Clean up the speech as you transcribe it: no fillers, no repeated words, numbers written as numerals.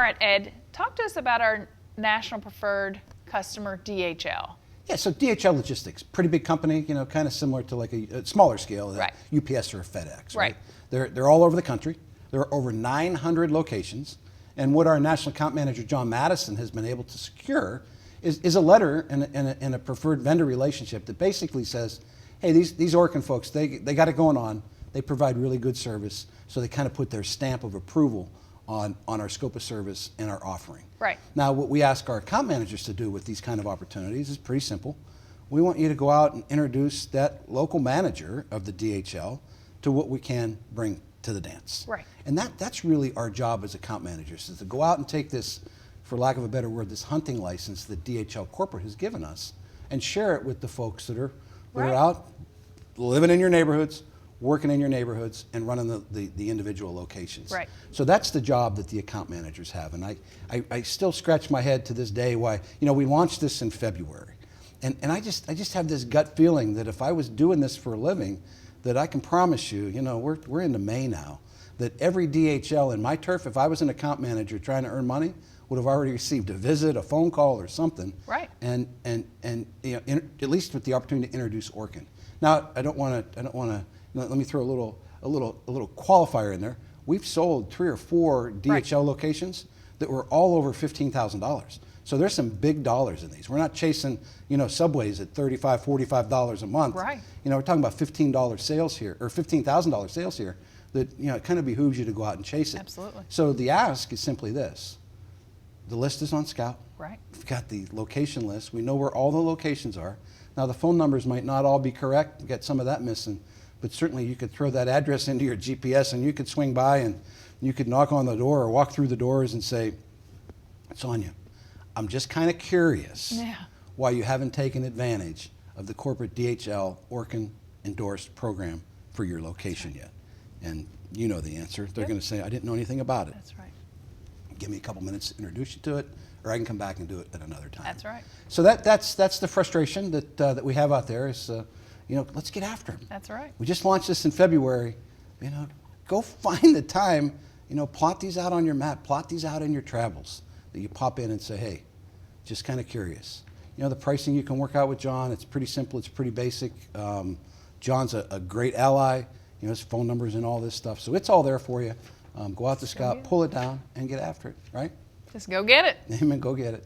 right, Ed, talk to us about our national preferred customer, DHL. Yeah, so DHL Logistics, pretty big company, kind of similar to like a smaller scale, Right. UPS or a FedEx, Right. They're all over the country. There are over 900 locations, and what our national account manager, John Madison, has been able to secure is a letter and a preferred vendor relationship that basically says, hey, these Orkin folks, they got it going on. They provide really good service, so they kind of put their stamp of approval on our scope of service and our offering. Right. Now, what we ask our account managers to do with these kind of opportunities is pretty simple. We want you to go out and introduce that local manager of the DHL to what we can bring to the dance. Right. And that's really our job as account managers, is to go out and take this, for lack of a better word, this hunting license that DHL corporate has given us and share it with the folks that are out living in your neighborhoods, working in your neighborhoods, and running the individual locations. Right. So that's the job that the account managers have. And I still scratch my head to this day why, we launched this in February. And I just have this gut feeling that if I was doing this for a living, that I can promise you, we're into May now, that every DHL in my turf, if I was an account manager trying to earn money, would have already received a visit, a phone call, or something. Right. And at least with the opportunity to introduce Orkin. Now, I don't want to. Let me throw a little qualifier in there. We've sold 3 or 4 DHL locations that were all over $15,000. So there's some big dollars in these. We're not chasing, Subways at $35, $45 a month. Right. We're talking about $15 sales here, or $15,000 sales here. That it kind of behooves you to go out and chase it. Absolutely. So the ask is simply this: the list is on Scout. Right. We've got the location list. We know where all the locations are. Now the phone numbers might not all be correct. We've got some of that missing. But certainly you could throw that address into your GPS and you could swing by and you could knock on the door or walk through the doors and say, Sonia, I'm just kind of curious why you haven't taken advantage of the corporate DHL Orkin endorsed program for your location yet. And you know the answer. They're going to say, I didn't know anything about it. That's right. Give me a couple minutes to introduce you to it, or I can come back and do it at another time. That's right. So that's the frustration that we have out there is, let's get after them. That's right. We just launched this in February. Go find the time, plot these out on your map, plot these out in your travels, that you pop in and say, hey, just kind of curious. The pricing you can work out with John. It's pretty simple. It's pretty basic. John's a great ally. His phone numbers and all this stuff. So it's all there for you. Go out to Scout, pull it down, and get after it, right? Just go get it. Amen, go get it.